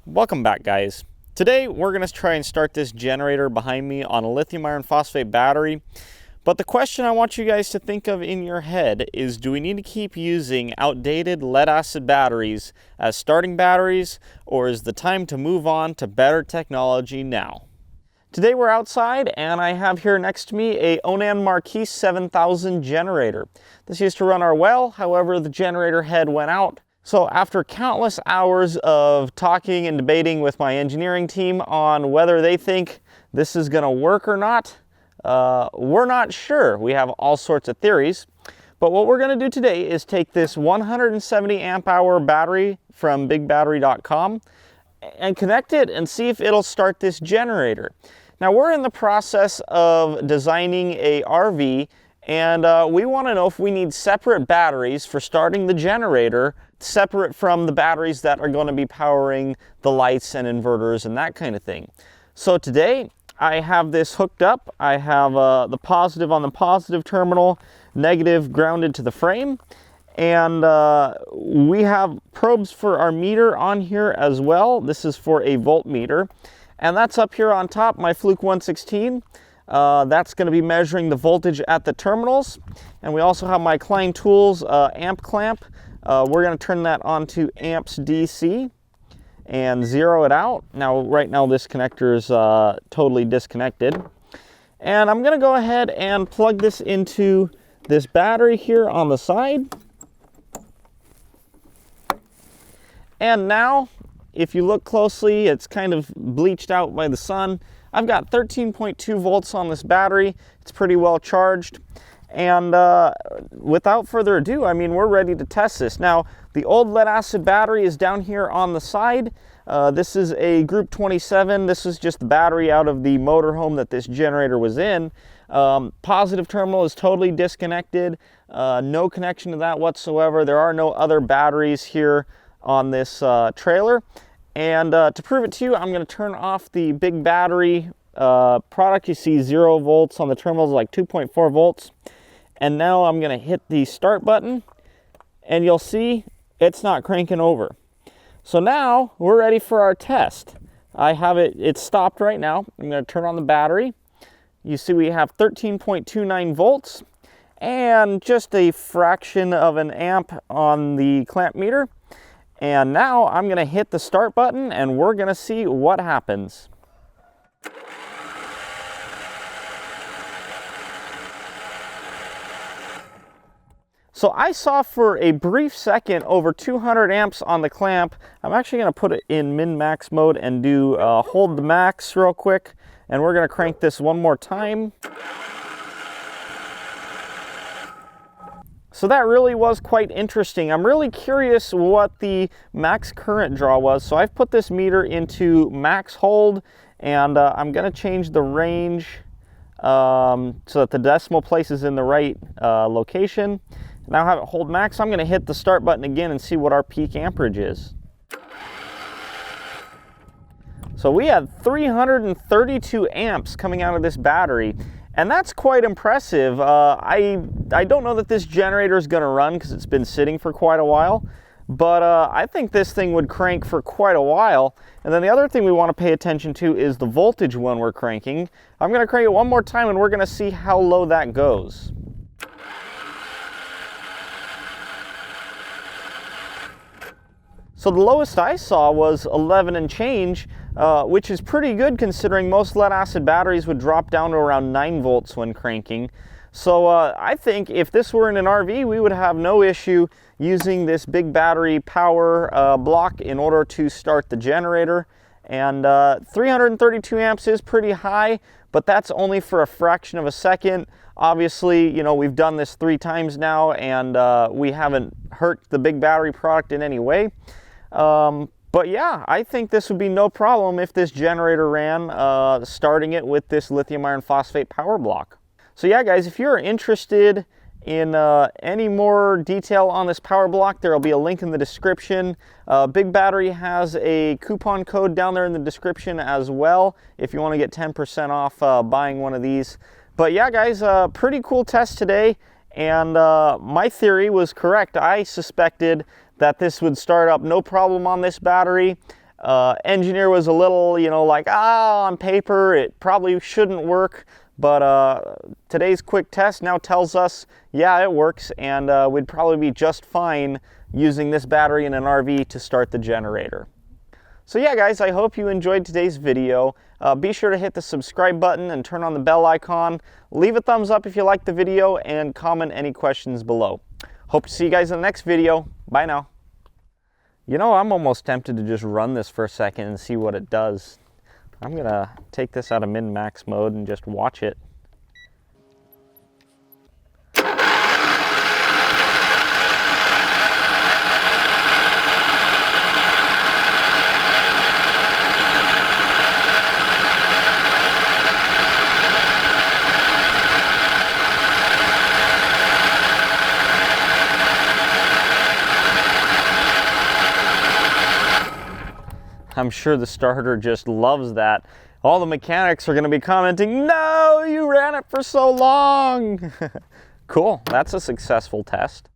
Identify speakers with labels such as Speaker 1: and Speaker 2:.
Speaker 1: Welcome back, guys. Today we're going to try and start this generator behind me on a lithium iron phosphate battery. But the question I want you guys to think of in your head is, do we need to keep using outdated lead acid batteries as starting batteries, or is the time to move on to better technology now? Today we're outside and I have here next to me a Onan Marquis 7000 generator. This used to run our well, however the generator head went out. So after countless hours of talking and debating with my engineering team on whether they think this is going to work or not, we're not sure. We have all sorts of theories. But what we're going to do today is take this 170 amp hour battery from BigBattery.com and connect it and see if it'll start this generator. Now we're in the process of designing a RV, and we want to know if we need separate batteries for starting the generator, separate from the batteries that are going to be powering the lights and inverters and that kind of thing. So today I have this hooked up. I have the positive on the positive terminal, negative grounded to the frame, and we have probes for our meter on here as well. This is for a voltmeter, and that's up here on top, my Fluke 116. That's going to be measuring the voltage at the terminals. And we also have my Klein Tools amp clamp. We're going to turn that on to amps DC and zero it out. Now, right now this connector is totally disconnected. And I'm going to go ahead and plug this into this battery here on the side. And now, if you look closely, it's kind of bleached out by the sun. I've got 13.2 volts on this battery. It's pretty well charged. And without further ado, I mean, we're ready to test this. Now, the old lead acid battery is down here on the side. This is a Group 27. This is just the battery out of the motorhome that this generator was in. Positive terminal is totally disconnected. No connection to that whatsoever. There are no other batteries here on this trailer. And to prove it to you, I'm going to turn off the BigBattery product. You see 0 volts on the terminals, like 2.4 volts. And now I'm going to hit the start button, and you'll see it's not cranking over. So now we're ready for our test. I have it's stopped right now. I'm going to turn on the battery. You see we have 13.29 volts and just a fraction of an amp on the clamp meter. And now I'm going to hit the start button and we're going to see what happens. So I saw for a brief second over 200 amps on the clamp. I'm actually going to put it in min-max mode and do hold the max real quick. And we're going to crank this one more time. So that really was quite interesting. I'm really curious what the max current draw was. So I've put this meter into max hold, and I'm going to change the range so that the decimal place is in the right location. Now I have it hold max. I'm going to hit the start button again and see what our peak amperage is. So we had 332 amps coming out of this battery. And that's quite impressive. I don't know that this generator is going to run because it's been sitting for quite a while, but I think this thing would crank for quite a while. And then the other thing we want to pay attention to is the voltage when we're cranking. I'm going to crank it one more time and we're going to see how low that goes. So the lowest I saw was 11 and change, which is pretty good considering most lead acid batteries would drop down to around 9 volts when cranking. So I think if this were in an RV, we would have no issue using this BigBattery power block in order to start the generator. And 332 amps is pretty high, but that's only for a fraction of a second. Obviously, you know, we've done this 3 times now, and we haven't hurt the BigBattery product in any way. But yeah, I think this would be no problem if this generator ran, starting it with this lithium iron phosphate power block. So yeah, guys, if you're interested in any more detail on this power block, there will be a link in the description. BigBattery has a coupon code down there in the description as well if you want to get 10% off buying one of these. But yeah, guys, pretty cool test today. And my theory was correct. I suspected that this would start up no problem on this battery. engineer was a little, you know, like, on paper it probably shouldn't work, but today's quick test now tells us, yeah, it works, and we'd probably be just fine using this battery in an RV to start the generator. So yeah, guys, I hope you enjoyed today's video. Be sure to hit the subscribe button and turn on the bell icon. Leave a thumbs up if you liked the video, and comment any questions below. Hope to see you guys in the next video. Bye now. You know, I'm almost tempted to just run this for a second and see what it does. I'm gonna take this out of min-max mode and just watch it. I'm sure the starter just loves that. All the mechanics are going to be commenting, "No, you ran it for so long." Cool, that's a successful test.